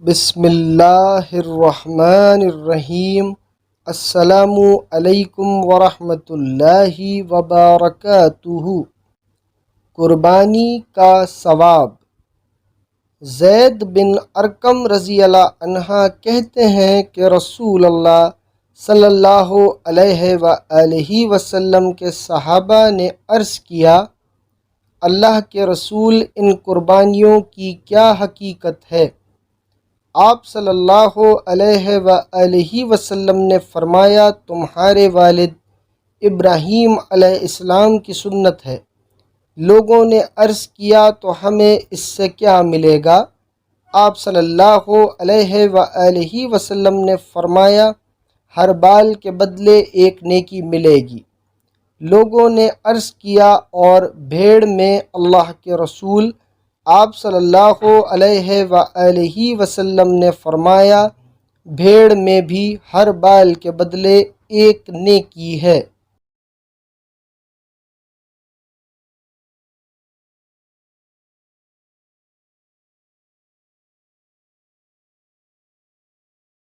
بسم اللہ الرحمن الرحیم۔ السلام علیکم ورحمۃ اللہ وبرکاتہ۔ قربانی کا ثواب۔ زید بن ارقم رضی اللہ عنہ کہتے ہیں کہ رسول اللہ صلی اللہ علیہ وآلہ وسلم کے صحابہ نے عرض کیا، اللہ کے رسول، ان قربانیوں کی کیا حقیقت ہے؟ آپ صلی اللہ علیہ وآلہ وسلم نے فرمایا، تمہارے والد ابراہیم علیہ السلام کی سنت ہے۔ لوگوں نے عرض کیا، تو ہمیں اس سے کیا ملے گا؟ آپ صلی اللہ علیہ وآلہ وسلم نے فرمایا، ہر بال کے بدلے ایک نیکی ملے گی۔ لوگوں نے عرض کیا، اور بھیڑ میں؟ اللہ کے رسول آپ صلی اللہ علیہ وآلہ وسلم نے فرمایا، بھیڑ میں بھی ہر بال کے بدلے ایک نیکی ہے۔